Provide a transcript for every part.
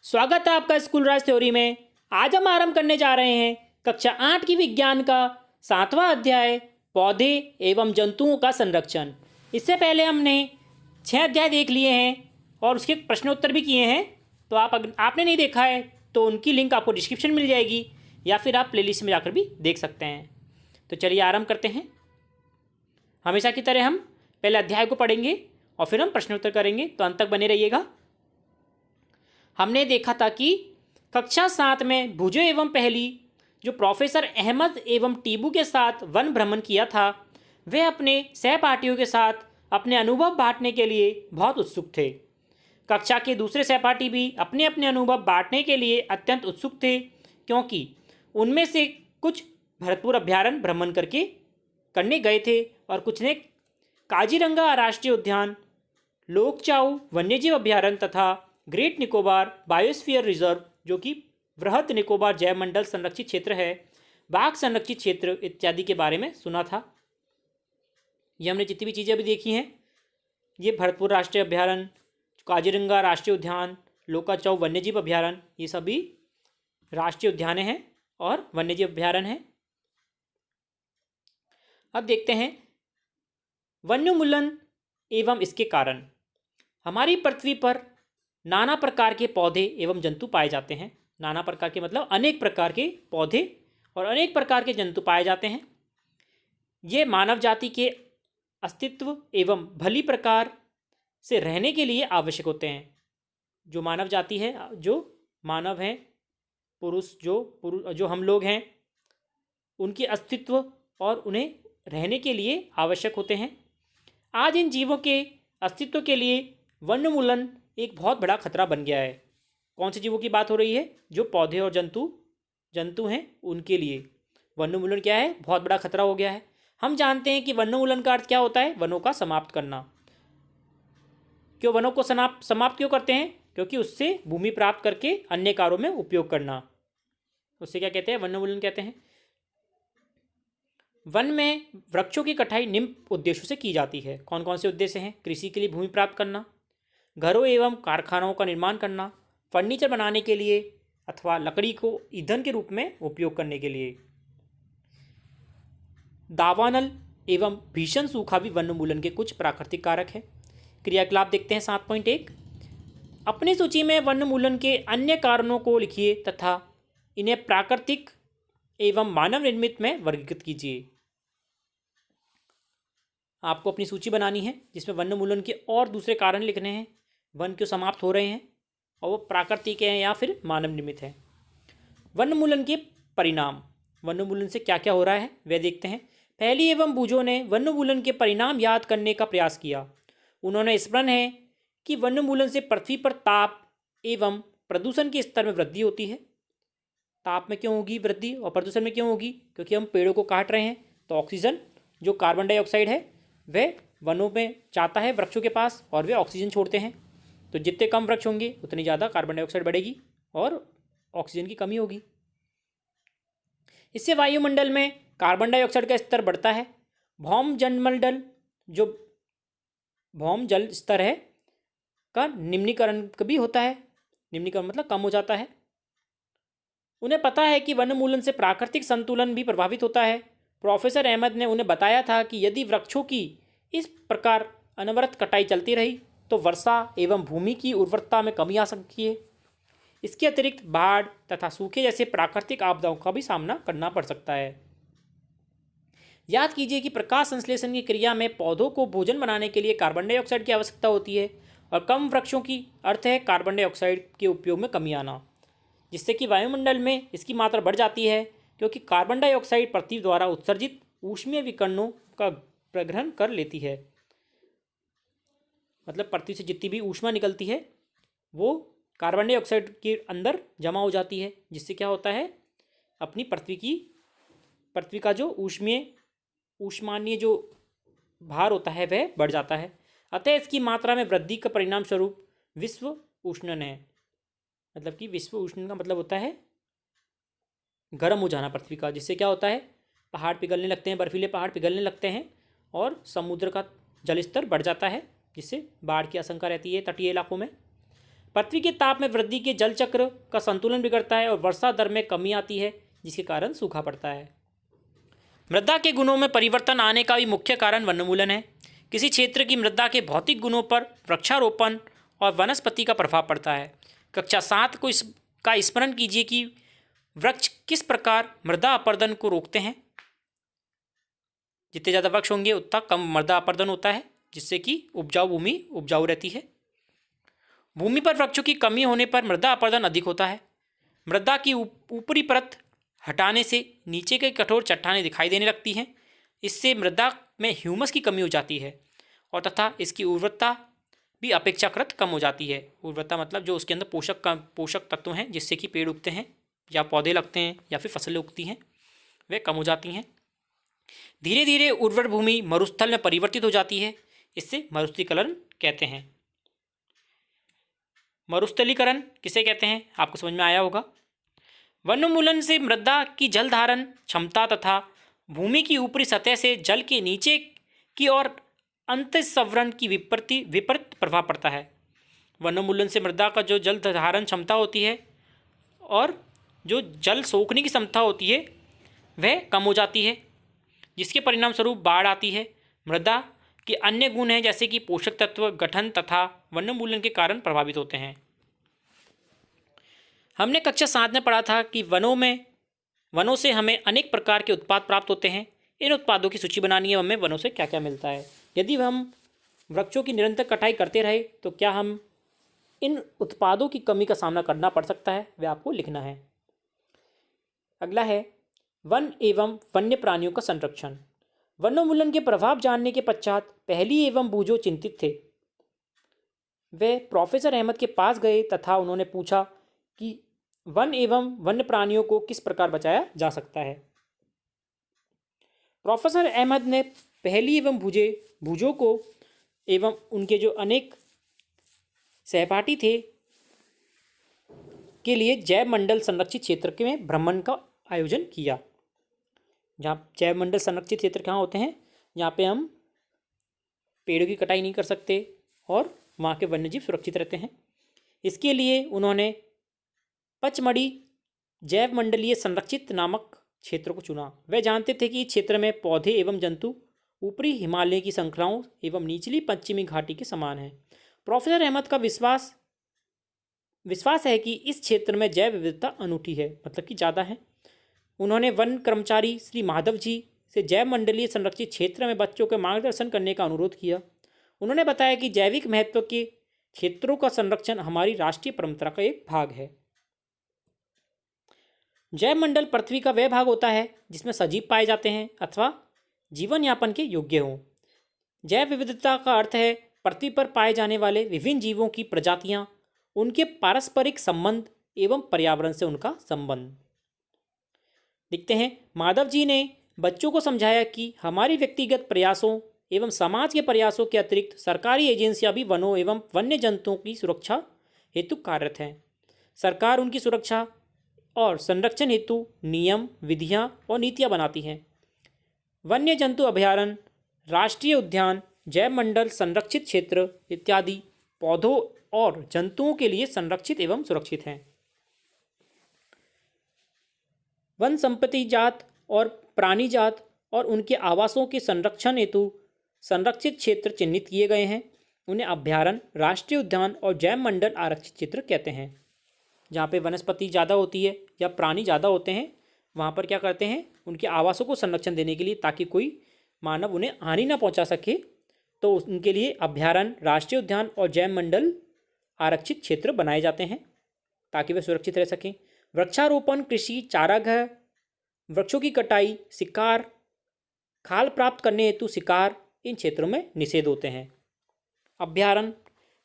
स्वागत है आपका स्कूल राज थ्योरी में। आज हम आरंभ करने जा रहे हैं कक्षा 8 की विज्ञान का 7वां अध्याय पौधे एवं जंतुओं का संरक्षण। इससे पहले हमने 6 अध्याय देख लिए हैं और उसके प्रश्नोत्तर भी किए हैं। तो आपने नहीं देखा है तो उनकी लिंक आपको डिस्क्रिप्शन मिल जाएगी या फिर आप प्लेलिस्ट में जाकर भी देख सकते हैं। तो चलिए आरंभ करते हैं। हमेशा की तरह हम पहले अध्याय को पढ़ेंगे और फिर हम प्रश्नोत्तर करेंगे, तो अंत तक बने रहिएगा। हमने देखा था कि कक्षा 7 में भुजो एवं पहली जो प्रोफेसर अहमद एवं टीबू के साथ वन भ्रमण किया था, वे अपने सहपाठियों के साथ अपने अनुभव बांटने के लिए बहुत उत्सुक थे। कक्षा के दूसरे सहपाठी भी अपने अपने अनुभव बांटने के लिए अत्यंत उत्सुक थे, क्योंकि उनमें से कुछ भरतपुर अभ्यारण्य भ्रमण करने गए थे और कुछ ने काजीरंगा राष्ट्रीय उद्यान, लोकचाऊ वन्यजीव अभ्यारण्य तथा ग्रेट निकोबार बायोस्फीयर रिजर्व जो कि वृहद निकोबार जैवमंडल संरक्षित क्षेत्र है, बाघ संरक्षित क्षेत्र इत्यादि के बारे में सुना था। ये हमने जितनी भी चीज़ें अभी देखी हैं, ये भरतपुर राष्ट्रीय अभ्यारण्य, काजीरंगा राष्ट्रीय उद्यान, लोकाचाऊ वन्यजीव अभ्यारण्य, ये सभी राष्ट्रीय उद्यान हैं और वन्यजीव अभ्यारण्य हैं। अब देखते हैं वन्योन्मूलन एवं इसके कारण। हमारी पृथ्वी पर नाना प्रकार के पौधे एवं जंतु पाए जाते हैं। नाना प्रकार के मतलब अनेक प्रकार के पौधे और अनेक प्रकार के जंतु पाए जाते हैं। ये मानव जाति के अस्तित्व एवं भली प्रकार से रहने के लिए आवश्यक होते हैं। जो मानव जाति है, जो मानव हैं, पुरुष जो हम लोग हैं, उनके अस्तित्व और उन्हें रहने के लिए आवश्यक होते हैं। आज इन जीवों के अस्तित्व के लिए वन्योन्मूलन एक बहुत बड़ा खतरा बन गया है। कौन से जीवों की बात हो रही है? जो पौधे और जंतु हैं, उनके लिए वन्योन्मूलन क्या है? बहुत बड़ा खतरा हो गया है। हम जानते हैं कि वन्योन्मूलन का अर्थ क्या होता है? वनों का समाप्त करना। क्यों वनों को समाप्त क्यों करते हैं? क्योंकि उससे भूमि प्राप्त करके अन्य कार्यों में उपयोग करना, उससे क्या कहते हैं? वन्योन्मूलन कहते हैं। वन में वृक्षों की कटाई निम्न उद्देश्यों से की जाती है। कौन कौन से उद्देश्य हैं? कृषि के लिए भूमि प्राप्त करना, घरों एवं कारखानों का निर्माण करना, फर्नीचर बनाने के लिए अथवा लकड़ी को ईंधन के रूप में उपयोग करने के लिए। दावानल एवं भीषण सूखा भी वन्योन्मूलन के कुछ प्राकृतिक कारक है। क्रियाकलाप देखते हैं 7.1। अपनी सूची में वन्योन्मूलन के अन्य कारणों को लिखिए तथा इन्हें प्राकृतिक एवं मानव निर्मित में वर्गीकृत कीजिए। आपको अपनी सूची बनानी है जिसमें वन्योन्मूलन के और दूसरे कारण लिखने हैं। वन क्यों समाप्त हो रहे हैं और वो प्राकृतिक हैं या फिर मानव निर्मित हैं। वन्योन्मूलन के परिणाम, वन्योन्मूलन से क्या क्या हो रहा है वह देखते हैं। पहली एवं भुजो ने वन्योन्मूलन के परिणाम याद करने का प्रयास किया। उन्होंने स्मरण है कि वन्योन्मूलन से पृथ्वी पर ताप एवं प्रदूषण के स्तर में वृद्धि होती है। ताप में क्यों होगी वृद्धि और प्रदूषण में क्यों होगी? क्योंकि हम पेड़ों को काट रहे हैं, तो ऑक्सीजन जो कार्बन डाइऑक्साइड है वह वनों में जाता है, वृक्षों के पास, और वे ऑक्सीजन छोड़ते हैं। तो जितने कम वृक्ष होंगे उतनी ज़्यादा कार्बन डाइऑक्साइड बढ़ेगी और ऑक्सीजन की कमी होगी। इससे वायुमंडल में कार्बन डाइऑक्साइड का स्तर बढ़ता है। भौम जल स्तर है का निम्नीकरण भी होता है। निम्नीकरण मतलब कम हो जाता है। उन्हें पता है कि वन्योन्मूलन से प्राकृतिक संतुलन भी प्रभावित होता है। प्रोफेसर अहमद ने उन्हें बताया था कि यदि वृक्षों की इस प्रकार अनवरत कटाई चलती रही तो वर्षा एवं भूमि की उर्वरता में कमी आ सकती है। इसके अतिरिक्त बाढ़ तथा सूखे जैसे प्राकृतिक आपदाओं का भी सामना करना पड़ सकता है। याद कीजिए कि प्रकाश संश्लेषण की क्रिया में पौधों को भोजन बनाने के लिए कार्बन डाइऑक्साइड की आवश्यकता होती है और कम वृक्षों की अर्थ है कार्बन डाइऑक्साइड के उपयोग में कमी आना, जिससे कि वायुमंडल में इसकी मात्रा बढ़ जाती है। क्योंकि कार्बन डाइऑक्साइड पृथ्वी द्वारा उत्सर्जित ऊष्मीय विकिरणों का प्रग्रहण कर लेती है। मतलब पृथ्वी से जितनी भी ऊष्मा निकलती है वो कार्बन डाइऑक्साइड के अंदर जमा हो जाती है, जिससे क्या होता है? अपनी पृथ्वी का जो ऊष्मानीय जो भार होता है वह बढ़ जाता है। अतः इसकी मात्रा में वृद्धि का परिणाम स्वरूप विश्व उष्णन है। मतलब कि विश्व उष्णन का मतलब होता है गर्म हो जाना पृथ्वी का, जिससे क्या होता है? पहाड़ पिघलने लगते हैं, बर्फीले पहाड़ पिघलने लगते हैं और समुद्र का जल स्तर बढ़ जाता है, जिससे बाढ़ की आशंका रहती है तटीय इलाकों में। पृथ्वी के ताप में वृद्धि के जल चक्र का संतुलन बिगड़ता है और वर्षा दर में कमी आती है, जिसके कारण सूखा पड़ता है। मृदा के गुणों में परिवर्तन आने का भी मुख्य कारण वनोन्मूलन है। किसी क्षेत्र की मृदा के भौतिक गुणों पर वृक्षारोपण और वनस्पति का प्रभाव पड़ता है। कक्षा 7 को इसका स्मरण कीजिए कि वृक्ष किस प्रकार मृदा अपरदन को रोकते हैं। जितने ज़्यादा वृक्ष होंगे उतना कम मृदा अपरदन होता है, जिससे कि उपजाऊ भूमि उपजाऊ रहती है। भूमि पर वृक्षों की कमी होने पर मृदा अपरदन अधिक होता है। मृदा की ऊपरी परत हटाने से नीचे के कठोर चट्टानें दिखाई देने लगती हैं। इससे मृदा में ह्यूमस की कमी हो जाती है और तथा इसकी उर्वरता भी अपेक्षाकृत कम हो जाती है। उर्वरता मतलब जो उसके अंदर पोषक तत्व हैं जिससे कि पेड़ उगते हैं या पौधे लगते हैं या फिर फसलें उगती हैं, वे कम हो जाती हैं। धीरे धीरे उर्वर भूमि मरुस्थल में परिवर्तित हो जाती है। इससे मरुस्थलीकरण कहते हैं। मरुस्थलीकरण किसे कहते हैं आपको समझ में आया होगा। वनोन्मूलन से मृदा की जल धारण क्षमता तथा भूमि की ऊपरी सतह से जल के नीचे की ओर अंतःसंवरण की विपरीत प्रभाव पड़ता है। वनोन्मूलन से मृदा का जो जल धारण क्षमता होती है और जो जल सोखने की क्षमता होती है वह कम हो जाती है, जिसके परिणाम स्वरूप बाढ़ आती है। मृदा के अन्य गुण हैं जैसे कि पोषक तत्व गठन तथा वनोन्मूलन के कारण प्रभावित होते हैं। हमने कक्षा 7 में पढ़ा था कि वनों से हमें अनेक प्रकार के उत्पाद प्राप्त होते हैं। इन उत्पादों की सूची बनानी है, हमें वनों से क्या क्या मिलता है। यदि हम वृक्षों की निरंतर कटाई करते रहे तो क्या हम इन उत्पादों की कमी का सामना करना पड़ सकता है, वह आपको लिखना है। अगला है वन एवं वन्य प्राणियों का संरक्षण। वनोन्मूलन के प्रभाव जानने के पश्चात पहली एवं बूझो चिंतित थे। वे प्रोफेसर अहमद के पास गए तथा उन्होंने पूछा कि वन एवं वन्य प्राणियों को किस प्रकार बचाया जा सकता है। प्रोफेसर अहमद ने पहली एवं बूझो को एवं उनके जो अनेक सहपाठी थे के लिए जैव मंडल संरक्षित क्षेत्र में भ्रमण का आयोजन किया। जहाँ जैव मंडल संरक्षित क्षेत्र कहाँ होते हैं, जहाँ पे हम पेड़ों की कटाई नहीं कर सकते और वहाँ के वन्यजीव सुरक्षित रहते हैं। इसके लिए उन्होंने पचमढ़ी जैव मंडलीय संरक्षित नामक क्षेत्र को चुना। वे जानते थे कि इस क्षेत्र में पौधे एवं जंतु ऊपरी हिमालय की श्रृंखलाओं एवं निचली पश्चिमी घाटी के समान हैं। प्रोफेसर अहमद का विश्वास है कि इस क्षेत्र में जैव विविधता अनूठी है, मतलब कि ज़्यादा है। उन्होंने वन कर्मचारी श्री माधव जी से जैव मंडलीय संरक्षित क्षेत्र में बच्चों के मार्गदर्शन करने का अनुरोध किया। उन्होंने बताया कि जैविक महत्व के क्षेत्रों का संरक्षण हमारी राष्ट्रीय परंपरा का एक भाग है। जैव मंडल पृथ्वी का वह भाग होता है जिसमें सजीव पाए जाते हैं अथवा जीवन यापन के योग्य हों। जैव विविधता का अर्थ है पृथ्वी पर पाए जाने वाले विभिन्न जीवों की प्रजातियां, उनके पारस्परिक संबंध एवं पर्यावरण से उनका संबंध। देखते हैं, माधव जी ने बच्चों को समझाया कि हमारी व्यक्तिगत प्रयासों एवं समाज के प्रयासों के अतिरिक्त सरकारी एजेंसियां भी वनों एवं वन्य जंतुओं की सुरक्षा हेतु कार्यरत हैं। सरकार उनकी सुरक्षा और संरक्षण हेतु नियम, विधियां और नीतियां बनाती हैं। वन्य जंतु अभयारण्य, राष्ट्रीय उद्यान, जैव मंडल संरक्षित क्षेत्र इत्यादि पौधों और जंतुओं के लिए संरक्षित एवं सुरक्षित हैं। वन संपत्ति जात और प्राणी जात और उनके आवासों के संरक्षण हेतु संरक्षित क्षेत्र चिन्हित किए गए हैं। उन्हें अभयारण्य, राष्ट्रीय उद्यान और जैव मंडल आरक्षित क्षेत्र कहते हैं। जहाँ पे वनस्पति ज़्यादा होती है या प्राणी ज़्यादा होते हैं, वहाँ पर क्या करते हैं, उनके आवासों को संरक्षण देने के लिए, ताकि कोई मानव उन्हें हानि ना पहुँचा सके, तो उनके लिए अभयारण्य, राष्ट्रीय उद्यान और जैव मंडल आरक्षित क्षेत्र बनाए जाते हैं ताकि वे सुरक्षित रह सकें। वृक्षारोपण, कृषि, चारागाह, वृक्षों की कटाई, शिकार, खाल प्राप्त करने हेतु शिकार, इन क्षेत्रों में निषेध होते हैं। अभयारण्य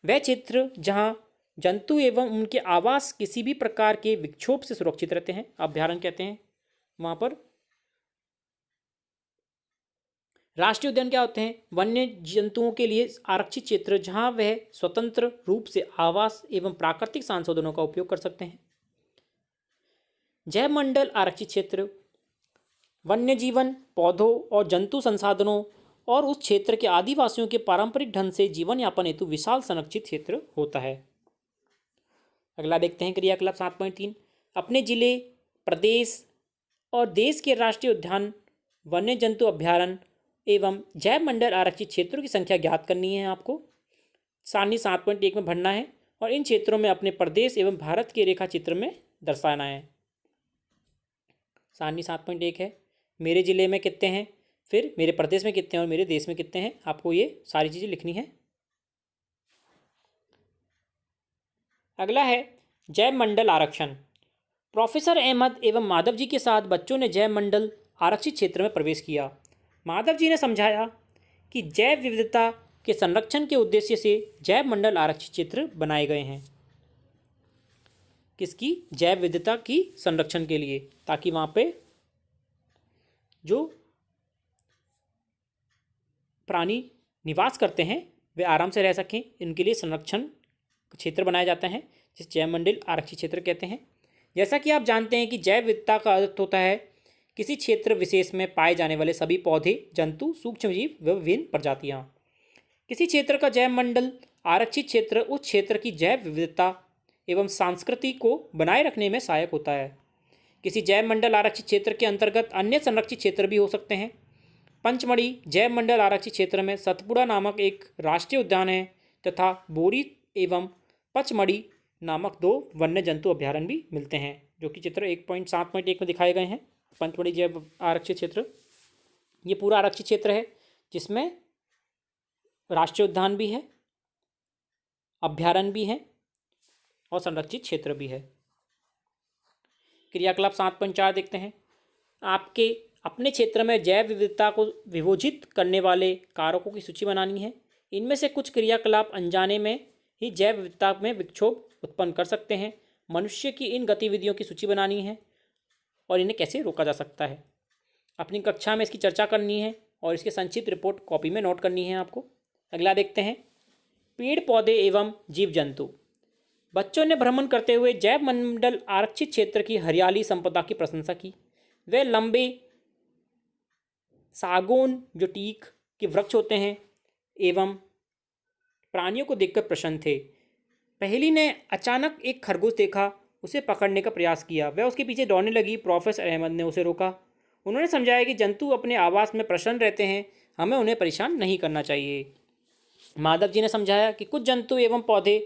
वह क्षेत्र जहाँ जंतु एवं उनके आवास किसी भी प्रकार के विक्षोभ से सुरक्षित रहते हैं, अभयारण्य कहते हैं। वहाँ पर राष्ट्रीय उद्यान क्या होते हैं, वन्य जंतुओं के लिए आरक्षित क्षेत्र जहाँ वह स्वतंत्र रूप से आवास एवं प्राकृतिक संसाधनों का उपयोग कर सकते हैं। जैव मंडल आरक्षित क्षेत्र वन्य जीवन, पौधों और जंतु संसाधनों और उस क्षेत्र के आदिवासियों के पारंपरिक ढंग से जीवन यापन हेतु विशाल संरक्षित क्षेत्र होता है। अगला देखते हैं क्रियाकलाप 7.3। अपने जिले, प्रदेश और देश के राष्ट्रीय उद्यान, वन्य जंतु अभ्यारण्य एवं जैव मंडल आरक्षित क्षेत्रों की संख्या ज्ञात करनी है आपको। सारणी 7.1 में भरना है और इन क्षेत्रों में अपने प्रदेश एवं भारत के रेखा चित्र में दर्शाना है। सारणी 7.1 है, मेरे जिले में कितने हैं, फिर मेरे प्रदेश में कितने हैं और मेरे देश में कितने हैं, आपको ये सारी चीज़ें लिखनी है। अगला है जैव मंडल आरक्षण। प्रोफेसर अहमद एवं माधव जी के साथ बच्चों ने जैव मंडल आरक्षित क्षेत्र में प्रवेश किया। माधव जी ने समझाया कि जैव विविधता के संरक्षण के उद्देश्य से जैव मंडल आरक्षित क्षेत्र बनाए गए हैं। किसकी? जैव विविधता की संरक्षण के लिए, ताकि वहाँ पे जो प्राणी निवास करते हैं वे आराम से रह सकें, इनके लिए संरक्षण क्षेत्र बनाए जाते हैं, जिस जैव मंडल आरक्षित क्षेत्र कहते हैं। जैसा कि आप जानते हैं कि जैव विविधता का अर्थ होता है किसी क्षेत्र विशेष में पाए जाने वाले सभी पौधे, जंतु, सूक्ष्मजीव व विभिन्न प्रजातियाँ। किसी क्षेत्र का जैव मंडल आरक्षित क्षेत्र उस क्षेत्र की जैव विविधता एवं संस्कृति को बनाए रखने में सहायक होता है। किसी जैव मंडल आरक्षित क्षेत्र के अंतर्गत अन्य संरक्षित क्षेत्र भी हो सकते हैं। पंचमढ़ी जैव मंडल आरक्षित क्षेत्र में सतपुड़ा नामक एक राष्ट्रीय उद्यान है तथा बोरी एवं पचमढ़ी नामक 2 वन्य जंतु अभ्यारण्य भी मिलते हैं, जो कि चित्र 1.7.1 में दिखाए गए हैं। पंचमढ़ी जैव आरक्षित क्षेत्र ये पूरा आरक्षित क्षेत्र है, जिसमें राष्ट्रीय उद्यान भी है, अभ्यारण्य भी है और संरक्षित क्षेत्र भी है। क्रियाकलाप 7.4 देखते हैं। आपके अपने क्षेत्र में जैव विविधता को विभोजित करने वाले कारकों की सूची बनानी है। इनमें से कुछ क्रियाकलाप अनजाने में ही जैव विविधता में विक्षोभ उत्पन्न कर सकते हैं। मनुष्य की इन गतिविधियों की सूची बनानी है और इन्हें कैसे रोका जा सकता है। अपनी कक्षा में इसकी चर्चा करनी है और इसके संक्षिप्त रिपोर्ट कॉपी में नोट करनी है आपको। अगला देखते हैं पेड़ पौधे एवं जीव जंतु। बच्चों ने भ्रमण करते हुए जैव मंडल आरक्षित क्षेत्र की हरियाली संपदा की प्रशंसा की। वे लंबे सागौन, जो टीक के वृक्ष होते हैं, एवं प्राणियों को देखकर प्रसन्न थे। पहेली ने अचानक एक खरगोश देखा, उसे पकड़ने का प्रयास किया। वह उसके पीछे दौड़ने लगी। प्रोफेसर अहमद ने उसे रोका। उन्होंने समझाया कि जंतु अपने आवास में प्रसन्न रहते हैं, हमें उन्हें परेशान नहीं करना चाहिए। माधव जी ने समझाया कि कुछ जंतु एवं पौधे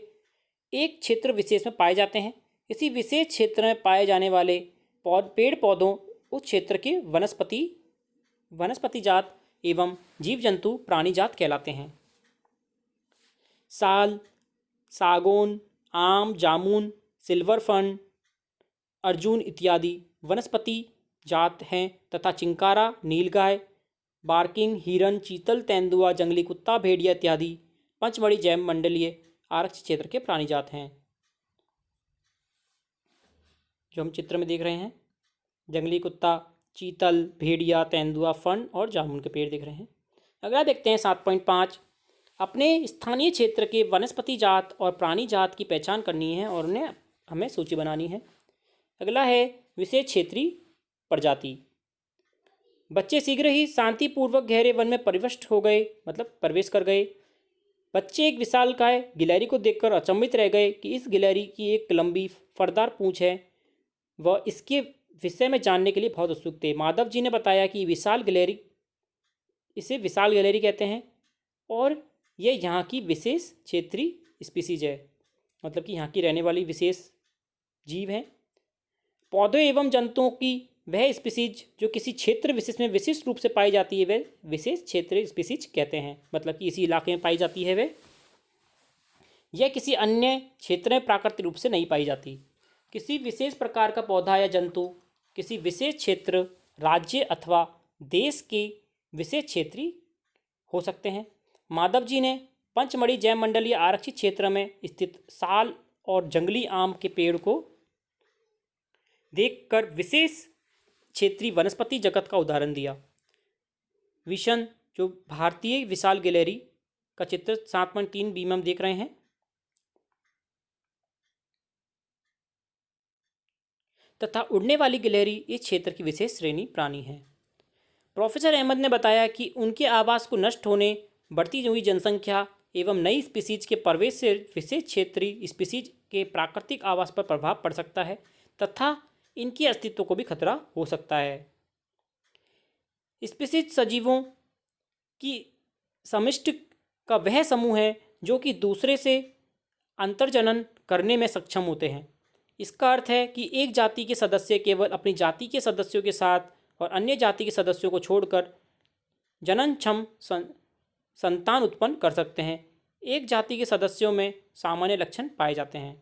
एक क्षेत्र विशेष में पाए जाते हैं। इसी विशेष क्षेत्र में पाए जाने वाले पेड़ पौधों उस क्षेत्र के वनस्पति जात एवं जीव जंतु प्राणी जात कहलाते हैं। साल, सागौन, आम, जामुन, सिल्वर फर्न, अर्जुन इत्यादि वनस्पति जात हैं तथा चिंकारा, नीलगाय, बार्किंग, हिरन, चीतल, तेंदुआ, जंगली कुत्ता, भेड़िया इत्यादि पंचमढ़ी जैव मंडलीय आरक्षित क्षेत्र के प्राणी जात हैं। जो हम चित्र में देख रहे हैं, जंगली कुत्ता, चीतल, भेड़िया, तेंदुआ, फर्न और जामुन के पेड़ दिख रहे हैं। अगला देखते हैं 7.5। अपने स्थानीय क्षेत्र के वनस्पति जात और प्राणी जात की पहचान करनी है और उन्हें हमें सूची बनानी है। अगला है विशेष क्षेत्रीय प्रजाति। बच्चे शीघ्र ही शांतिपूर्वक गहरे वन में प्रविष्ट हो गए, मतलब प्रवेश कर गए। बच्चे एक विशालकाय गिलहरी को देखकर अचंभित रह गए कि इस गिलहरी की एक लंबी फरदार पूंछ है। वह इसके विषय में जानने के लिए बहुत उत्सुक थे। माधव जी ने बताया कि इसे विशाल गिलहरी कहते हैं और यह यहाँ की विशेष क्षेत्रीय स्पीसीज है, मतलब कि यहाँ की रहने वाली विशेष जीव हैं। पौधों एवं जंतुओं की वह स्पीसीज जो किसी क्षेत्र विशेष में विशिष्ट रूप से पाई जाती है वह विशेष क्षेत्रीय स्पीसीज कहते हैं, मतलब कि इसी इलाके में पाई जाती है वह, यह किसी अन्य क्षेत्र में प्राकृतिक रूप से नहीं पाई जाती। किसी विशेष प्रकार का पौधा या जंतु किसी विशेष क्षेत्र, राज्य अथवा देश के विशेष क्षेत्रीय हो सकते हैं। माधव जी ने पंचमढ़ी जैव मंडलीय आरक्षित क्षेत्र में स्थित साल और जंगली आम के पेड़ को देखकर विशेष क्षेत्रीय वनस्पति जगत का उदाहरण दिया। विशन, जो भारतीय विशाल गिलहरी का चित्र 7.3 बी में हम देख रहे हैं, तथा उड़ने वाली गिलहरी इस क्षेत्र की विशेष श्रेणी प्राणी है। प्रोफेसर अहमद ने बताया कि उनके आवास को नष्ट होने, बढ़ती हुई जनसंख्या एवं नई स्पीसीज के प्रवेश से विशेष क्षेत्रीय स्पीसीज के प्राकृतिक आवास पर प्रभाव पड़ सकता है तथा इनके अस्तित्व को भी खतरा हो सकता है। स्पीसीज सजीवों की समष्टि का वह समूह है जो कि दूसरे से अंतर्जनन करने में सक्षम होते हैं। इसका अर्थ है कि एक जाति के सदस्य केवल अपनी जाति के सदस्यों के साथ और अन्य जाति के सदस्यों को छोड़कर जननक्षम संतान उत्पन्न कर सकते हैं। एक जाति के सदस्यों में सामान्य लक्षण पाए जाते हैं।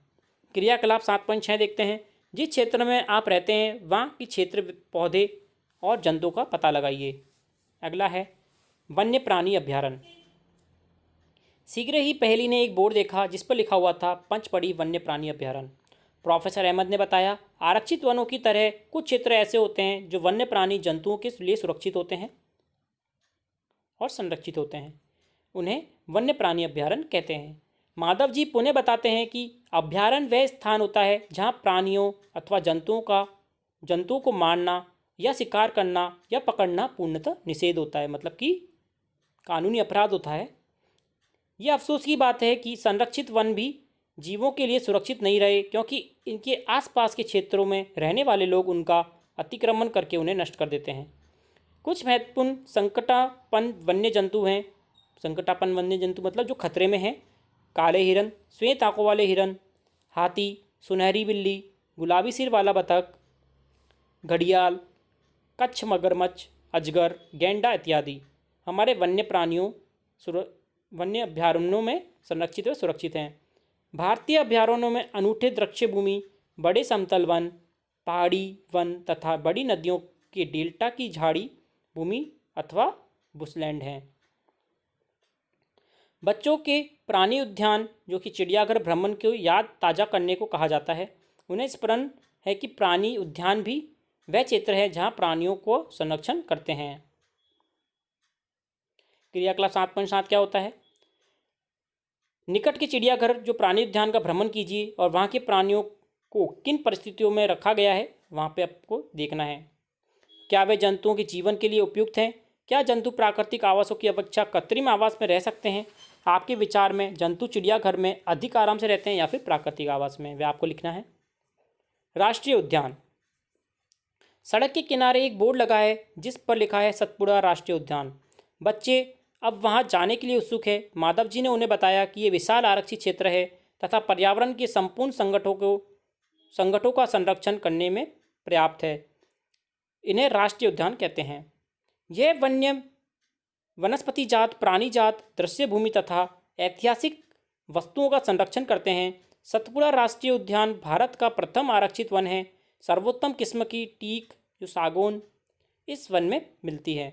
क्रियाकलाप 7.6 देखते हैं। जिस क्षेत्र में आप रहते हैं वहाँ के क्षेत्र, पौधे और जंतुओं का पता लगाइए। अगला है वन्य प्राणी अभ्यारण्य। शीघ्र ही पहली ने एक बोर्ड देखा जिस पर लिखा हुआ था पंचपड़ी वन्य प्राणी अभ्यारण्य। प्रोफेसर अहमद ने बताया, आरक्षित वनों की तरह कुछ क्षेत्र ऐसे होते हैं जो वन्य प्राणी जंतुओं के लिए सुरक्षित होते हैं और संरक्षित होते हैं। उन्हें वन्य प्राणी अभ्यारण्य कहते हैं। माधव जी पुनः बताते हैं कि अभ्यारण्य वह स्थान होता है जहाँ प्राणियों अथवा जंतुओं को मारना या शिकार करना या पकड़ना पूर्णतः निषेध होता है, मतलब कि कानूनी अपराध होता है। यह अफसोस की बात है कि संरक्षित वन भी जीवों के लिए सुरक्षित नहीं रहे, क्योंकि इनके आसपास के क्षेत्रों में रहने वाले लोग उनका अतिक्रमण करके उन्हें नष्ट कर देते हैं। कुछ महत्वपूर्ण संकटापन्न वन्य जंतु हैं। संकटापन्न वन्य जंतु मतलब जो खतरे में हैं। काले हिरन, श्वेत आंखों वाले हिरन, हाथी, सुनहरी बिल्ली, गुलाबी सिर वाला बतख, घड़ियाल, कच्छ मगरमच्छ, अजगर, गैंडा इत्यादि हमारे वन्य अभ्यारण्यों में संरक्षित व सुरक्षित हैं। भारतीय अभ्यारण्यों में अनूठे दृश्य भूमि, बड़े समतल वन, पहाड़ी वन तथा बड़ी नदियों के डेल्टा की झाड़ी भूमि अथवा बुशलैंड हैं। बच्चों के प्राणी उद्यान, जो कि चिड़ियाघर भ्रमण को याद ताज़ा करने को कहा जाता है, उन्हें स्मरण है कि प्राणी उद्यान भी वह क्षेत्र है जहाँ प्राणियों को संरक्षण करते हैं। क्रियाकलाप 7.7 क्या होता है? निकट के चिड़ियाघर जो प्राणी उद्यान का भ्रमण कीजिए और वहाँ के प्राणियों को किन परिस्थितियों में रखा गया है वहाँ पे आपको देखना है। क्या वे जंतुओं के जीवन के लिए उपयुक्त हैं? क्या जंतु प्राकृतिक आवासों की अपेक्षा कृत्रिम आवास में रह सकते हैं? आपके विचार में जंतु चिड़ियाघर में अधिक आराम से रहते हैं या फिर प्राकृतिक आवास में, वह आपको लिखना है। राष्ट्रीय उद्यान। सड़क के किनारे एक बोर्ड लगा है जिस पर लिखा है सतपुड़ा राष्ट्रीय उद्यान। बच्चे अब वहां जाने के लिए उत्सुक है। माधव जी ने उन्हें बताया कि ये विशाल आरक्षित क्षेत्र है तथा पर्यावरण के संपूर्ण संकटों का संरक्षण करने में पर्याप्त है। इन्हें राष्ट्रीय उद्यान कहते हैं। यह वनस्पति जात, प्राणी जात, दृश्य भूमि तथा ऐतिहासिक वस्तुओं का संरक्षण करते हैं। सतपुड़ा राष्ट्रीय उद्यान भारत का प्रथम आरक्षित वन है। सर्वोत्तम किस्म की टीक, जो सागौन, इस वन में मिलती है।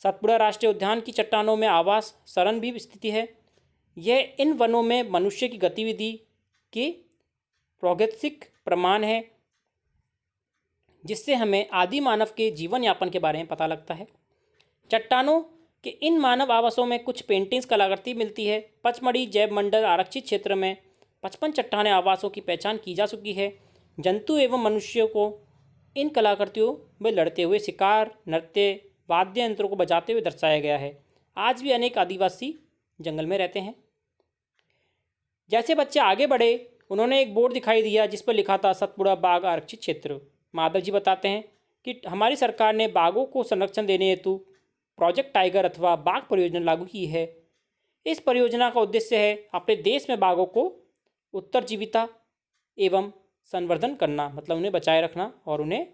सतपुड़ा राष्ट्रीय उद्यान की चट्टानों में आवास शरण भी स्थित है। यह इन वनों में मनुष्य की गतिविधि के प्रागैतिक प्रमाण है, जिससे हमें आदि मानव के जीवन यापन के बारे में पता लगता है। चट्टानों के इन मानव आवासों में कुछ पेंटिंग्स कलाकृति मिलती है। पचमढ़ी जैव मंडल आरक्षित क्षेत्र में 55 चट्टाने आवासों की पहचान की जा चुकी है। जंतु एवं मनुष्यों को इन कलाकृतियों में लड़ते हुए, शिकार, नृत्य, वाद्य यंत्रों को बजाते हुए दर्शाया गया है। आज भी अनेक आदिवासी जंगल में रहते हैं। जैसे बच्चे आगे बढ़े, उन्होंने एक बोर्ड दिखाई दिया जिस पर लिखा था सतपुड़ा बाघ आरक्षित क्षेत्र। माधव जी बताते हैं कि हमारी सरकार ने बाघों को संरक्षण देने हेतु प्रोजेक्ट टाइगर अथवा बाघ परियोजना लागू की है। इस परियोजना का उद्देश्य है अपने देश में बाघों को उत्तरजीविता एवं संवर्धन करना, मतलब उन्हें बचाए रखना और उन्हें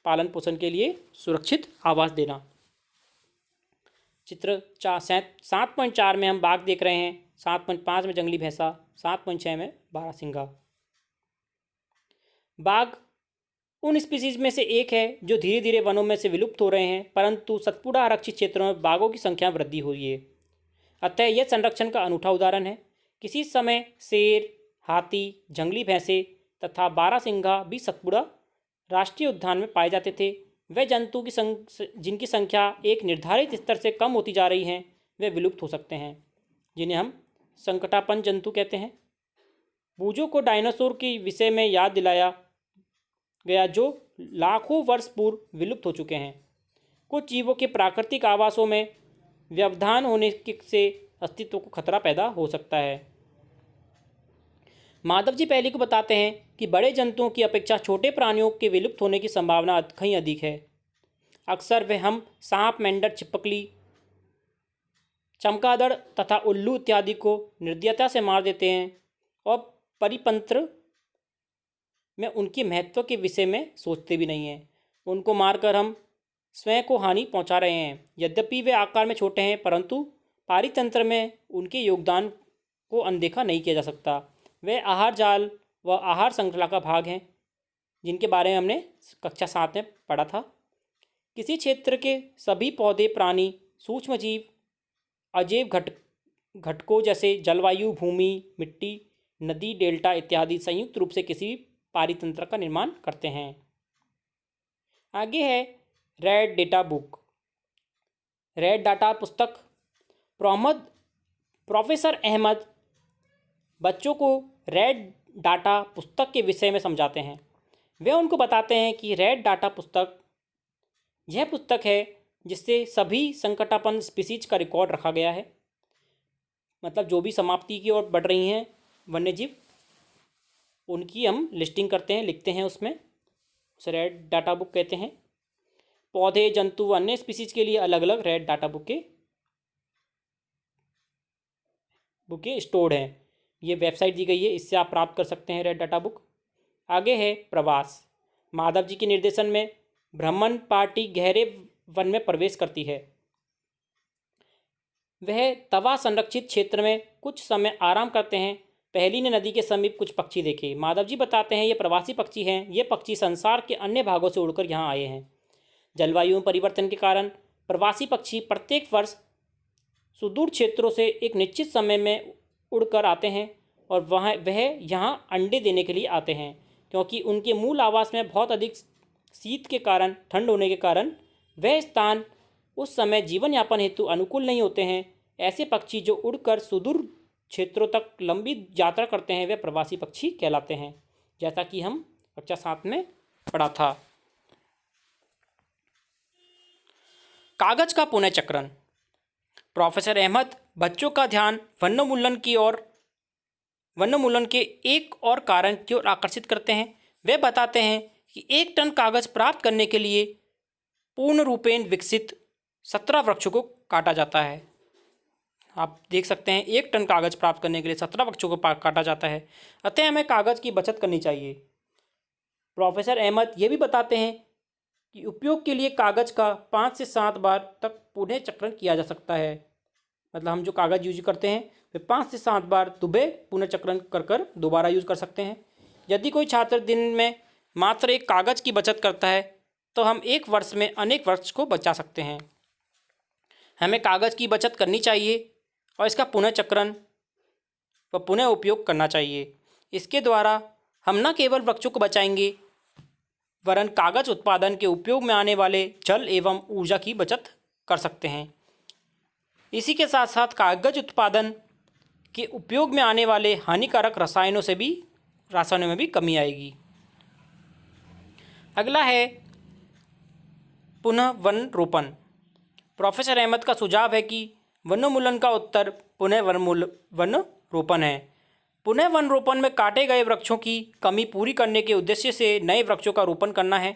पालन पोषण के लिए सुरक्षित आवास देना। चित्र 7.4 में हम बाघ देख रहे हैं, 7.5 में जंगली भैंसा, 7.6 में बारहसिंगा। बाघ उन स्पीसीज में से एक है जो धीरे धीरे वनों में से विलुप्त हो रहे हैं, परंतु सतपुड़ा आरक्षित क्षेत्रों में बाघों की संख्या वृद्धि हुई है। अतः यह संरक्षण का अनूठा उदाहरण है। किसी समय शेर, हाथी, जंगली भैंसे तथा बारहसिंगा भी सतपुड़ा राष्ट्रीय उद्यान में पाए जाते थे। वे जंतु जिनकी संख्या एक निर्धारित स्तर से कम होती जा रही हैं, वे विलुप्त हो सकते हैं, जिन्हें हम संकटापन्न जंतु कहते हैं। बूझों को डायनासोर के विषय में याद दिलाया गया जो लाखों वर्ष पूर्व विलुप्त हो चुके हैं। कुछ जीवों के प्राकृतिक आवासों में व्यवधान होने से अस्तित्व को खतरा पैदा हो सकता है। माधव जी पहली को बताते हैं कि बड़े जंतुओं की अपेक्षा छोटे प्राणियों के विलुप्त होने की संभावना कहीं अधिक है। अक्सर वे हम सांप, मेंढक, छिपकली, चमगादड़ तथा उल्लू इत्यादि को निर्दयता से मार देते हैं और परितंत्र में उनके महत्व के विषय में सोचते भी नहीं हैं। उनको मारकर हम स्वयं को हानि पहुंचा रहे हैं। यद्यपि वे आकार में छोटे हैं, परंतु पारितंत्र में उनके योगदान को अनदेखा नहीं किया जा सकता। वे आहार जाल व आहार श्रृंखला का भाग हैं, जिनके बारे में हमने कक्षा 7 में पढ़ा था। किसी क्षेत्र के सभी पौधे, प्राणी, सूक्ष्मजीव, अजैव घटकों जैसे जलवायु, भूमि, मिट्टी, नदी, डेल्टा इत्यादि संयुक्त रूप से किसी पारितंत्र का निर्माण करते हैं। आगे है red data book. Red data पुस्तक प्रोफेसर अहमद बच्चों को रेड डाटा पुस्तक के विषय में समझाते हैं। वे उनको बताते हैं कि रेड डाटा पुस्तक यह पुस्तक है जिससे सभी संकटापन्न स्पीसीज का रिकॉर्ड रखा गया है। मतलब जो भी समाप्ति की ओर बढ़ रही हैं वन्यजीव, उनकी हम लिस्टिंग करते हैं, लिखते हैं उसमें, उसे रेड डाटा बुक कहते हैं। पौधे, जंतु व अन्य स्पीसीज के लिए अलग अलग रेड डाटा बुकें स्टोर्ड हैं। ये वेबसाइट दी गई है, इससे आप प्राप्त कर सकते हैं रेड डाटा बुक। आगे है प्रवास। माधव जी के निर्देशन में भ्रमण पार्टी गहरे वन में प्रवेश करती है। वह तवा संरक्षित क्षेत्र में कुछ समय आराम करते हैं। पहली ने नदी के समीप कुछ पक्षी देखे। माधव जी बताते हैं ये प्रवासी पक्षी हैं। ये पक्षी संसार के अन्य भागों से उड़कर यहाँ आए हैं। जलवायु में परिवर्तन के कारण प्रवासी पक्षी प्रत्येक वर्ष सुदूर क्षेत्रों से एक निश्चित समय में उड़कर आते हैं और वह यहाँ अंडे देने के लिए आते हैं। क्योंकि उनके मूल आवास में बहुत अधिक शीत के कारण, ठंड होने के कारण वह स्थान उस समय जीवन यापन हेतु अनुकूल नहीं होते हैं। ऐसे पक्षी जो उड़कर सुदूर क्षेत्रों तक लंबी यात्रा करते हैं वे प्रवासी पक्षी कहलाते हैं, जैसा कि हम कक्षा 7 में पढ़ा था। कागज का पुनःचक्रण। प्रोफेसर अहमद बच्चों का ध्यान वनोन्मूलन के एक और कारण की ओर आकर्षित करते हैं। वे बताते हैं कि 1 टन कागज प्राप्त करने के लिए पूर्ण रूपेण विकसित 17 वृक्षों को काटा जाता है। आप देख सकते हैं 1 टन कागज प्राप्त करने के लिए 17 वृक्षों को काटा जाता है। अतः हमें कागज की बचत करनी चाहिए। प्रोफेसर अहमद ये भी बताते हैं कि उपयोग के लिए कागज का 5 से 7 बार तक पुनः चक्रण किया जा सकता है। मतलब हम जो कागज यूज करते हैं वे 5 से 7 बार दुबे पुनः चक्रण कर दोबारा यूज कर सकते हैं। यदि कोई छात्र दिन में मात्र 1 कागज की बचत करता है तो हम 1 वर्ष में अनेक वृक्ष को बचा सकते हैं। हमें कागज की बचत करनी चाहिए और इसका पुनः चक्रण व पुनः उपयोग करना चाहिए। इसके द्वारा हम न केवल वृक्षों को बचाएंगे वरन कागज उत्पादन के उपयोग में आने वाले जल एवं ऊर्जा की बचत कर सकते हैं। इसी के साथ साथ कागज उत्पादन के उपयोग में आने वाले हानिकारक रसायनों में भी कमी आएगी। अगला है पुनः वन रोपण। प्रोफेसर अहमद का सुझाव है कि वनोन्मूलन का उत्तर पुनः वन रोपण है। पुनः वन रोपण में काटे गए वृक्षों की कमी पूरी करने के उद्देश्य से नए वृक्षों का रोपण करना है।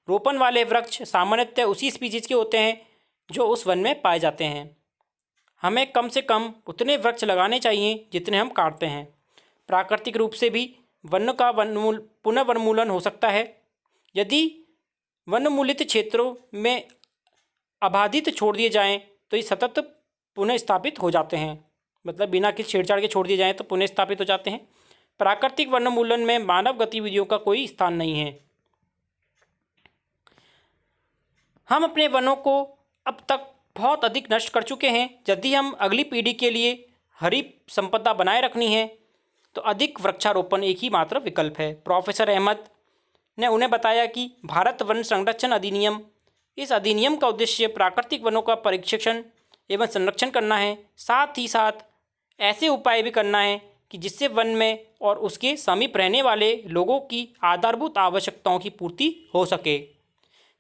रोपण वाले वृक्ष सामान्यतः उसी स्पीशीज के होते हैं जो उस वन में पाए जाते हैं। हमें कम से कम उतने वृक्ष लगाने चाहिए जितने हम काटते हैं। प्राकृतिक रूप से भी वन का पुनः वनमूलन हो सकता है। यदि वनमूलित क्षेत्रों में अबाधित छोड़ दिए जाएं तो ये सतत पुनः स्थापित हो जाते हैं। मतलब बिना किसी छेड़छाड़ के छोड़ दिए जाएं तो पुनः स्थापित हो जाते हैं। प्राकृतिक वनोन्मूलन में मानव गतिविधियों का कोई स्थान नहीं है। हम अपने वनों को अब तक बहुत अधिक नष्ट कर चुके हैं। यदि हम अगली पीढ़ी के लिए हरी संपदा बनाए रखनी है तो अधिक वृक्षारोपण एक ही मात्र विकल्प है। प्रोफेसर अहमद ने उन्हें बताया कि भारत वन संरक्षण अधिनियम, इस अधिनियम का उद्देश्य प्राकृतिक वनों का परीक्षण एवं संरक्षण करना है। साथ ही साथ ऐसे उपाय भी करना है कि जिससे वन में और उसके समीप रहने वाले लोगों की आधारभूत आवश्यकताओं की पूर्ति हो सके।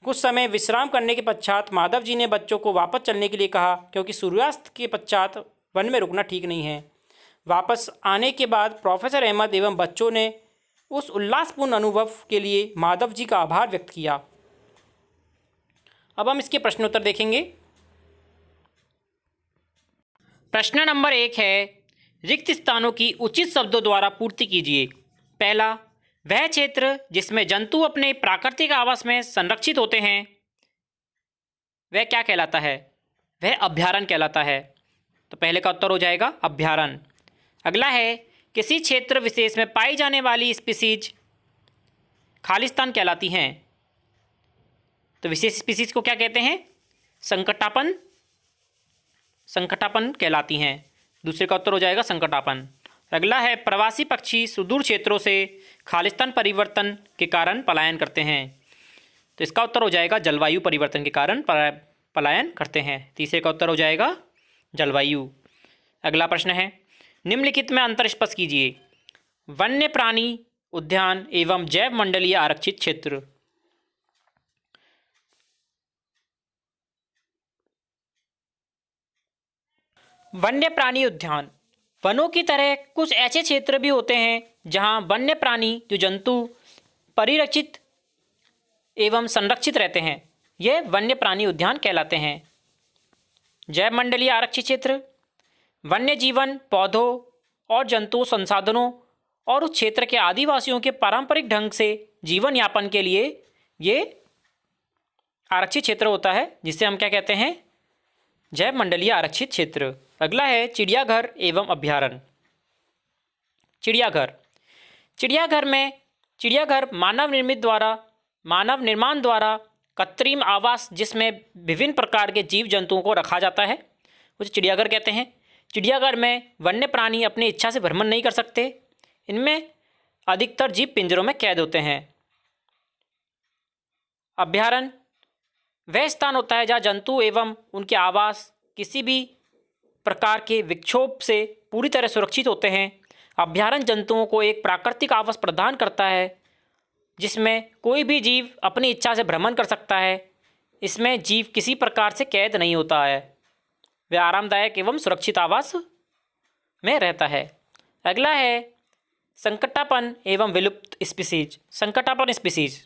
कुछ समय विश्राम करने के पश्चात माधव जी ने बच्चों को वापस चलने के लिए कहा, क्योंकि सूर्यास्त के पश्चात वन में रुकना ठीक नहीं है। वापस आने के बाद प्रोफेसर अहमद एवं बच्चों ने उस उल्लासपूर्ण अनुभव के लिए माधव जी का आभार व्यक्त किया। अब हम इसके प्रश्नोत्तर देखेंगे। प्रश्न नंबर 1 है, रिक्त स्थानों की उचित शब्दों द्वारा पूर्ति कीजिए। पहला, वह क्षेत्र जिसमें जंतु अपने प्राकृतिक आवास में संरक्षित होते हैं वह क्या कहलाता है? वह अभयारण्य कहलाता है। तो पहले का उत्तर हो जाएगा अभयारण्य। अगला है, किसी क्षेत्र विशेष में पाई जाने वाली स्पीसीज खालिस्तान कहलाती हैं। तो विशेष स्पीसीज को क्या कहते हैं? संकटापन कहलाती हैं। दूसरे का उत्तर हो जाएगा संकटापन। अगला है, प्रवासी पक्षी सुदूर क्षेत्रों से खालिस्तान परिवर्तन के कारण पलायन करते हैं। तो इसका उत्तर हो जाएगा जलवायु परिवर्तन के कारण पलायन करते हैं। तीसरे का उत्तर हो जाएगा जलवायु। अगला प्रश्न है, निम्नलिखित में अंतर स्पष्ट कीजिए। वन्य प्राणी उद्यान एवं जैव मंडलीय आरक्षित क्षेत्र। वन्य प्राणी उद्यान, वनों की तरह कुछ ऐसे क्षेत्र भी होते हैं जहां वन्य प्राणी जो जंतु परिरक्षित एवं संरक्षित रहते हैं, यह वन्य प्राणी उद्यान कहलाते हैं। जैव मंडलीय आरक्षित क्षेत्र, वन्य जीवन, पौधों और जंतु संसाधनों और उस क्षेत्र के आदिवासियों के पारंपरिक ढंग से जीवन यापन के लिए ये आरक्षित क्षेत्र होता है, जिसे हम क्या कहते हैं? जैव मंडलीय आरक्षित क्षेत्र। अगला है, चिड़ियाघर एवं अभयारण्य। चिड़ियाघर मानव निर्माण द्वारा कृत्रिम आवास जिसमें विभिन्न प्रकार के जीव जंतुओं को रखा जाता है, उसे चिड़ियाघर कहते हैं। चिड़ियाघर में वन्य प्राणी अपनी इच्छा से भ्रमण नहीं कर सकते। इनमें अधिकतर जीव पिंजरों में कैद होते हैं। अभयारण्य वह स्थान होता है जहाँ जंतु एवं उनके आवास किसी भी प्रकार के विक्षोभ से पूरी तरह सुरक्षित होते हैं। अभयारण्य जंतुओं को एक प्राकृतिक आवास प्रदान करता है जिसमें कोई भी जीव अपनी इच्छा से भ्रमण कर सकता है। इसमें जीव किसी प्रकार से कैद नहीं होता है, वह आरामदायक एवं सुरक्षित आवास में रहता है। अगला है, संकटापन एवं विलुप्त स्पीसीज। संकटापन स्पीसीज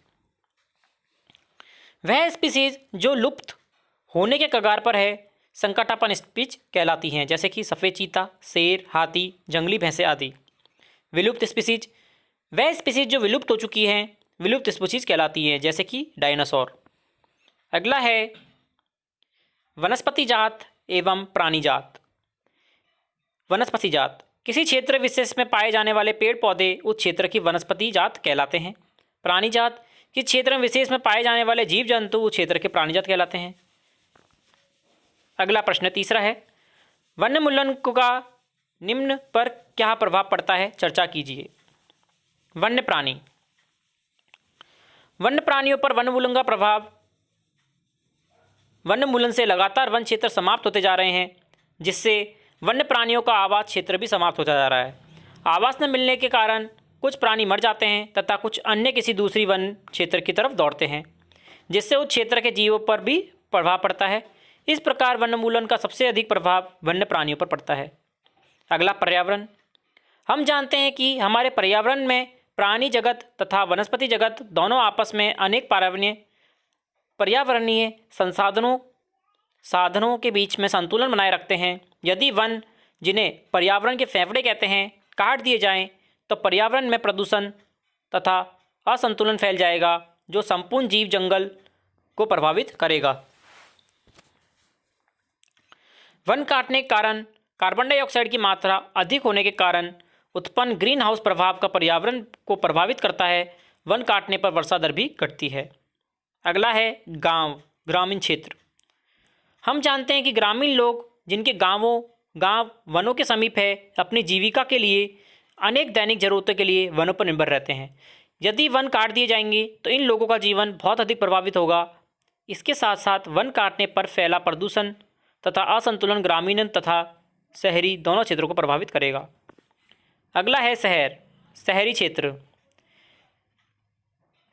वह स्पीसीज जो लुप्त होने के कगार पर है, संकटापन स्पीसीज कहलाती हैं, जैसे कि सफ़ेद चीता, शेर, हाथी, जंगली भैंसे आदि। विलुप्त स्पीसीज वह स्पीसीज जो विलुप्त हो चुकी हैं, विलुप्त स्पीसीज कहलाती हैं, जैसे कि डायनासोर। अगला है, वनस्पति जात एवं प्राणी जात। वनस्पति जात किसी क्षेत्र विशेष में पाए जाने वाले पेड़ पौधे उस क्षेत्र की वनस्पति जात कहलाते हैं। प्राणी जात किसी क्षेत्र विशेष में पाए जाने वाले जीव जंतु उस क्षेत्र के प्राणी जात कहलाते हैं। अगला प्रश्न तीसरा है, वन्यमूलन का निम्न पर क्या प्रभाव पड़ता है, चर्चा कीजिए। वन्य प्राणियों पर वन्यमूलन का प्रभाव, वन्यमूलन से लगातार वन क्षेत्र समाप्त होते जा रहे हैं, जिससे वन्य प्राणियों का आवास क्षेत्र भी समाप्त होता जा रहा है। आवास न मिलने के कारण कुछ प्राणी मर जाते हैं तथा कुछ अन्य किसी दूसरी वन क्षेत्र की तरफ दौड़ते हैं, जिससे उस क्षेत्र के जीवों पर भी प्रभाव पड़ता है। इस प्रकार वन्यमूलन का सबसे अधिक प्रभाव वन्य प्राणियों पर पड़ता है। अगला, पर्यावरण। हम जानते हैं कि हमारे पर्यावरण में प्राणी जगत तथा वनस्पति जगत दोनों आपस में अनेक पर्यावरणीय साधनों के बीच में संतुलन बनाए रखते हैं। यदि वन, जिन्हें पर्यावरण के फेफड़े कहते हैं, काट दिए जाएं, तो पर्यावरण में प्रदूषण तथा असंतुलन फैल जाएगा, जो संपूर्ण जीव जंगल को प्रभावित करेगा। वन काटने के कारण कार्बन डाइऑक्साइड की मात्रा अधिक होने के कारण उत्पन्न ग्रीन हाउस प्रभाव का पर्यावरण को प्रभावित करता है। वन काटने पर वर्षा दर भी घटती है। अगला है, ग्रामीण क्षेत्र। हम जानते हैं कि ग्रामीण लोग जिनके गांव वनों के समीप है, अपनी जीविका के लिए अनेक दैनिक जरूरतों के लिए वनों पर निर्भर रहते हैं। यदि वन काट दिए जाएंगे तो इन लोगों का जीवन बहुत अधिक प्रभावित होगा। इसके साथ साथ वन काटने पर फैला प्रदूषण तथा असंतुलन ग्रामीण तथा शहरी दोनों क्षेत्रों को प्रभावित करेगा। अगला है, शहरी क्षेत्र।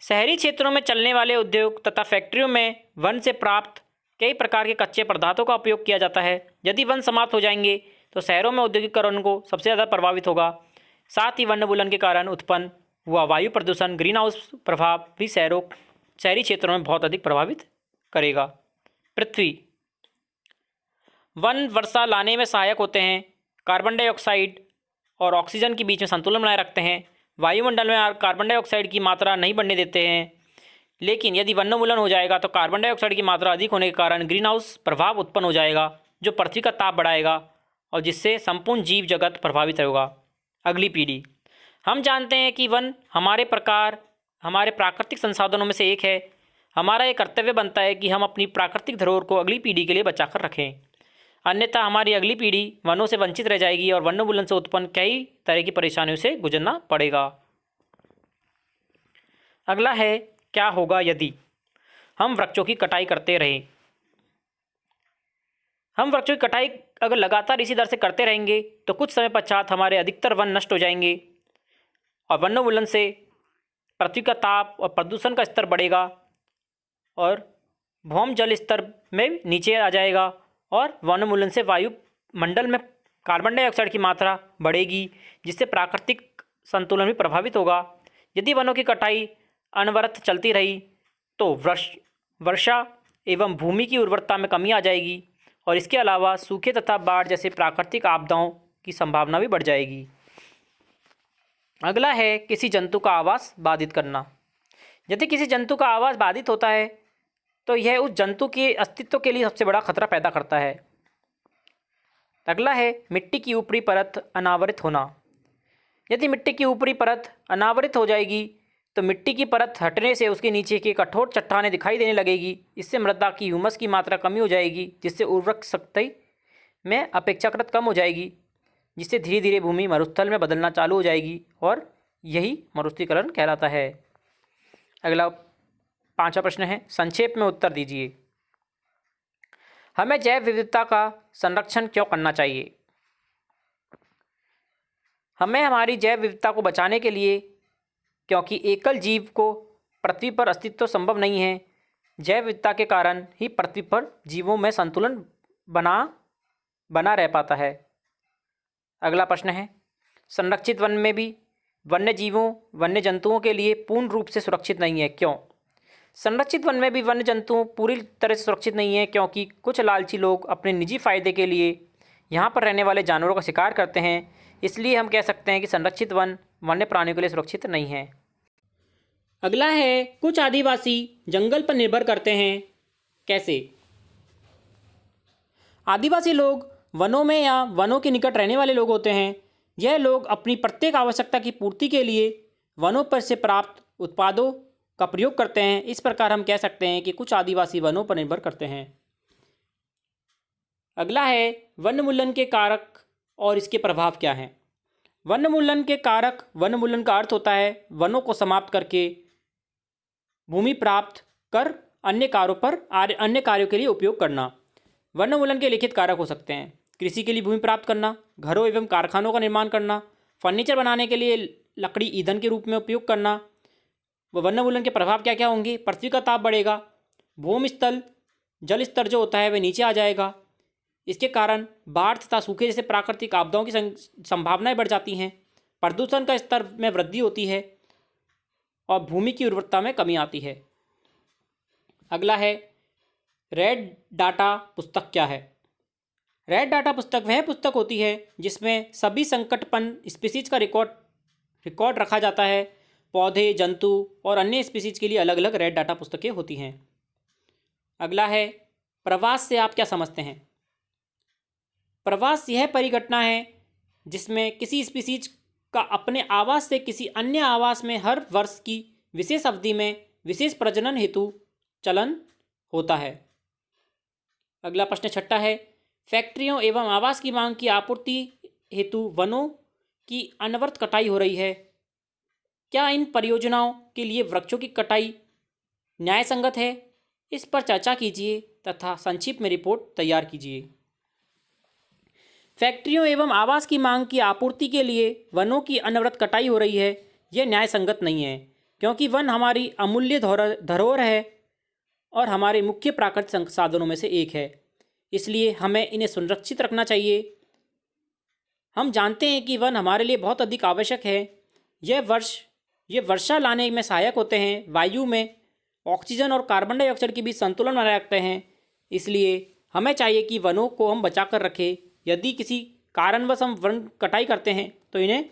शहरी क्षेत्रों में चलने वाले उद्योग तथा फैक्ट्रियों में वन से प्राप्त कई प्रकार के कच्चे पदार्थों का उपयोग किया जाता है। यदि वन समाप्त हो जाएंगे तो शहरों में औद्योगिकरण को सबसे ज़्यादा प्रभावित होगा। साथ ही वन्यमूलन के कारण उत्पन्न हुआ वायु प्रदूषण, ग्रीन हाउस प्रभाव भी शहरी क्षेत्रों में बहुत अधिक प्रभावित करेगा। पृथ्वी, वन वर्षा लाने में सहायक होते हैं, कार्बन डाइऑक्साइड और ऑक्सीजन के बीच में संतुलन बनाए रखते हैं, वायुमंडल में कार्बन डाइऑक्साइड की मात्रा नहीं बढ़ने देते हैं। लेकिन यदि वन्यमूलन हो जाएगा तो कार्बन डाइऑक्साइड की मात्रा अधिक होने के कारण ग्रीन हाउस प्रभाव उत्पन्न हो जाएगा, जो पृथ्वी का ताप बढ़ाएगा और जिससे संपूर्ण जीव जगत प्रभावित होगा। अगली पीढ़ी, हम जानते हैं कि वन हमारे प्राकृतिक संसाधनों में से एक है। हमारा ये कर्तव्य बनता है कि हम अपनी प्राकृतिक धरोहर को अगली पीढ़ी के लिए बचाकर रखें, अन्यथा हमारी अगली पीढ़ी वनों से वंचित रह जाएगी और वन्यमूलन से उत्पन्न कई तरह की परेशानियों से गुजरना पड़ेगा। अगला है, क्या होगा यदि हम वृक्षों की कटाई करते रहें। हम वृक्षों की कटाई अगर लगातार इसी दर से करते रहेंगे तो कुछ समय पश्चात हमारे अधिकतर वन नष्ट हो जाएंगे और वन्यमूलन से पृथ्वी का ताप और प्रदूषण का स्तर बढ़ेगा और भौम जल स्तर में नीचे आ जाएगा और वन्यमूलन से वायुमंडल में कार्बन डाइऑक्साइड की मात्रा बढ़ेगी, जिससे प्राकृतिक संतुलन भी प्रभावित होगा। यदि वनों की कटाई अनवरत चलती रही तो वर्षा एवं भूमि की उर्वरता में कमी आ जाएगी और इसके अलावा सूखे तथा बाढ़ जैसे प्राकृतिक आपदाओं की संभावना भी बढ़ जाएगी। अगला है, किसी जंतु का आवास बाधित करना। यदि किसी जंतु का आवास बाधित होता है तो यह उस जंतु के अस्तित्व के लिए सबसे बड़ा खतरा पैदा करता है। अगला है, मिट्टी की ऊपरी परत अनावरित होना। यदि मिट्टी की ऊपरी परत अनावरित हो जाएगी तो मिट्टी की परत हटने से उसके नीचे की कठोर चट्टानें दिखाई देने लगेगी। इससे मृदा की ह्यूमस की मात्रा कमी हो जाएगी, जिससे उर्वरक शक्ति में अपेक्षाकृत कम हो जाएगी, जिससे धीरे धीरे भूमि मरुस्थल में बदलना चालू हो जाएगी और यही मरुस्थलीकरण कहलाता है। अगला 5वां प्रश्न है, संक्षेप में उत्तर दीजिए। हमें जैव विविधता का संरक्षण क्यों करना चाहिए। हमें हमारी जैव विविधता को बचाने के लिए, क्योंकि एकल जीव को पृथ्वी पर अस्तित्व संभव नहीं है। जैव विविधता के कारण ही पृथ्वी पर जीवों में संतुलन बना रह पाता है। अगला प्रश्न है, संरक्षित वन में भी वन्य जंतुओं के लिए पूर्ण रूप से सुरक्षित नहीं है, क्यों। संरक्षित वन में भी वन्य जंतु पूरी तरह से सुरक्षित नहीं है, क्योंकि कुछ लालची लोग अपने निजी फायदे के लिए यहाँ पर रहने वाले जानवरों का शिकार करते हैं। इसलिए हम कह सकते हैं कि संरक्षित वन वन्य प्राणियों के लिए सुरक्षित नहीं है। अगला है, कुछ आदिवासी जंगल पर निर्भर करते हैं, कैसे। आदिवासी लोग वनों में या वनों के निकट रहने वाले लोग होते हैं। यह लोग अपनी प्रत्येक आवश्यकता की पूर्ति के लिए वनों पर से प्राप्त उत्पादों का प्रयोग करते हैं। इस प्रकार हम कह सकते हैं कि कुछ आदिवासी वनों पर निर्भर करते हैं। अगला है, वन्यमूलन के कारक और इसके प्रभाव क्या हैं। वन्यमूलन के कारक, वन्यमूलन का अर्थ होता है वनों को समाप्त करके भूमि प्राप्त कर अन्य कार्यों के लिए उपयोग करना। वन्यमूलन के लिखित कारक हो सकते हैं, कृषि के लिए भूमि प्राप्त करना, घरों एवं कारखानों का निर्माण करना, फर्नीचर बनाने के लिए लकड़ी ईंधन के रूप में उपयोग करना। वन्यमूलन के प्रभाव क्या क्या होंगे। पृथ्वी का ताप बढ़ेगा, भूमिस्थल जल स्तर जो होता है वह नीचे आ जाएगा। इसके कारण बाढ़ तथा सूखे जैसे प्राकृतिक आपदाओं की संभावनाएं बढ़ जाती हैं। प्रदूषण का स्तर में वृद्धि होती है और भूमि की उर्वरता में कमी आती है। अगला है, रेड डाटा पुस्तक क्या है। रेड डाटा पुस्तक वह पुस्तक होती है जिसमें सभी संकटपन्न स्पीसीज का रिकॉर्ड रखा जाता है। पौधे, जंतु और अन्य स्पीसीज के लिए अलग अलग रेड डाटा पुस्तकें होती हैं। अगला है, प्रवास से आप क्या समझते हैं। प्रवास यह परिघटना है जिसमें किसी स्पीसीज का अपने आवास से किसी अन्य आवास में हर वर्ष की विशेष अवधि में विशेष प्रजनन हेतु चलन होता है। अगला प्रश्न 6 है, फैक्ट्रियों एवं आवास की मांग की आपूर्ति हेतु वनों की अनवरत कटाई हो रही है। क्या इन परियोजनाओं के लिए वृक्षों की कटाई न्याय संगत है। इस पर चर्चा कीजिए तथा संक्षिप्त में रिपोर्ट तैयार कीजिए। फैक्ट्रियों एवं आवास की मांग की आपूर्ति के लिए वनों की अनवरत कटाई हो रही है, यह न्याय संगत नहीं है, क्योंकि वन हमारी अमूल्य धरोहर है और हमारे मुख्य प्राकृतिक संसाधनों में से एक है। इसलिए हमें इन्हें संरक्षित रखना चाहिए हम जानते हैं कि वन हमारे लिए बहुत अधिक आवश्यक है। ये वर्षा लाने में सहायक होते हैं, वायु में ऑक्सीजन और कार्बन डाइऑक्साइड के बीच संतुलन बनाए रखते हैं। इसलिए हमें चाहिए कि वनों को हम बचा कर रखें। यदि किसी कारणवश हम वन कटाई करते हैं तो इन्हें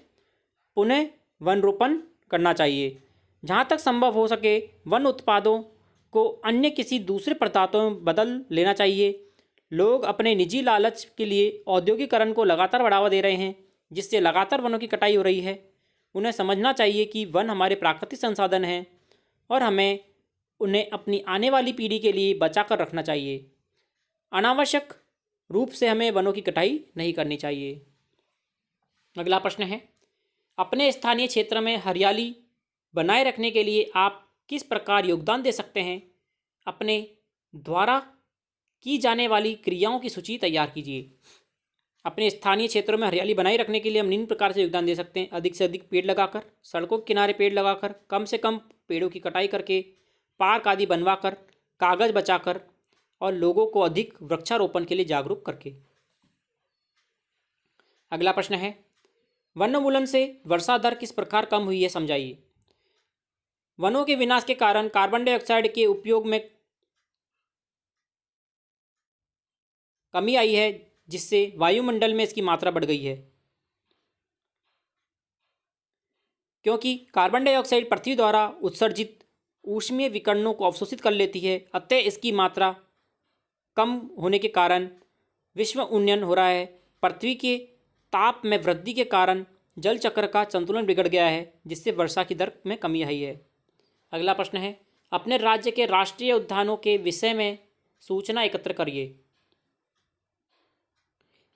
पुनः वन रोपण करना चाहिए। जहाँ तक संभव हो सके वन उत्पादों को अन्य किसी दूसरे पदार्थों में बदल लेना चाहिए। लोग अपने निजी लालच के लिए औद्योगिकरण को लगातार बढ़ावा दे रहे हैं, जिससे लगातार वनों की कटाई हो रही है। उन्हें समझना चाहिए कि वन हमारे प्राकृतिक संसाधन हैं और हमें उन्हें अपनी आने वाली पीढ़ी के लिए बचा कर रखना चाहिए। अनावश्यक रूप से हमें वनों की कटाई नहीं करनी चाहिए। अगला प्रश्न है, अपने स्थानीय क्षेत्र में हरियाली बनाए रखने के लिए आप किस प्रकार योगदान दे सकते हैं? अपने द्वारा की जाने वाली क्रियाओं की सूची तैयार कीजिए। अपने स्थानीय क्षेत्रों में हरियाली बनाए रखने के लिए हम निम्न प्रकार से योगदान दे सकते हैं। अधिक से अधिक पेड़ लगाकर, सड़कों के किनारे पेड़ लगाकर, कम से कम पेड़ों की कटाई करके, पार्क आदि बनवाकर, कागज बचाकर और लोगों को अधिक वृक्षारोपण के लिए जागरूक करके। अगला प्रश्न है, वनोन्मूलन से वर्षा दर किस प्रकार कम हुई है, समझाइए। वनों के विनाश के कारण कार्बन डाइऑक्साइड के उपयोग में कमी आई है, जिससे वायुमंडल में इसकी मात्रा बढ़ गई है। क्योंकि कार्बन डाइऑक्साइड पृथ्वी द्वारा उत्सर्जित ऊष्मीय विकिरणों को अवशोषित कर लेती है, अतः इसकी मात्रा कम होने के कारण विश्व उन्नयन हो रहा है। पृथ्वी के ताप में वृद्धि के कारण जल चक्र का संतुलन बिगड़ गया है, जिससे वर्षा की दर में कमी आई है। अगला प्रश्न है, अपने राज्य के राष्ट्रीय उद्यानों के विषय में सूचना एकत्र करिए।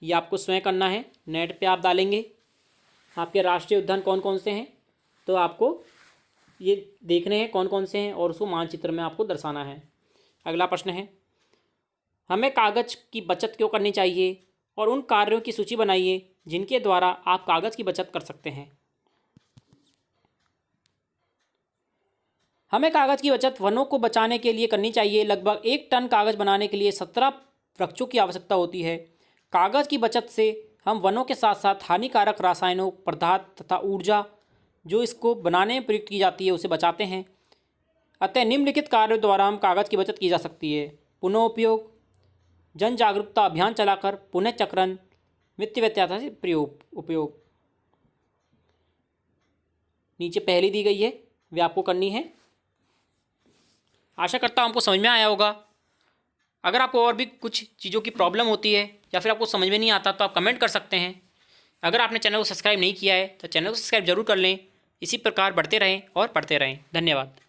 ये आपको स्वयं करना है। नेट पे आप डालेंगे आपके राष्ट्रीय उद्यान कौन कौन से हैं, तो आपको ये देखने हैं कौन कौन से हैं और उसको मानचित्र में आपको दर्शाना है। अगला प्रश्न है, हमें कागज़ की बचत क्यों करनी चाहिए और उन कार्यों की सूची बनाइए जिनके द्वारा आप कागज़ की बचत कर सकते हैं। हमें कागज़ की बचत वनों को बचाने के लिए करनी चाहिए। लगभग 1 टन कागज़ बनाने के लिए 17 वृक्षों की आवश्यकता होती है। कागज़ की बचत से हम वनों के साथ साथ हानिकारक रासायनों, पदार्थ तथा ऊर्जा जो इसको बनाने में प्रयुक्त की जाती है उसे बचाते हैं। अतः निम्नलिखित कार्यों द्वारा हम कागज़ की बचत की जा सकती है। पुनः उपयोग, जन जागरूकता अभियान चलाकर, पुनः चक्रण, वित्तीय व्यत्यता से उपयोग। नीचे पहली दी गई है, वे आपको करनी है। आशा करता हूँ आपको समझ में आया होगा। अगर आपको और भी कुछ चीज़ों की प्रॉब्लम होती है या फिर आपको समझ में नहीं आता तो आप कमेंट कर सकते हैं। अगर आपने चैनल को सब्सक्राइब नहीं किया है तो चैनल को सब्सक्राइब जरूर कर लें। इसी प्रकार बढ़ते रहें और पढ़ते रहें। धन्यवाद।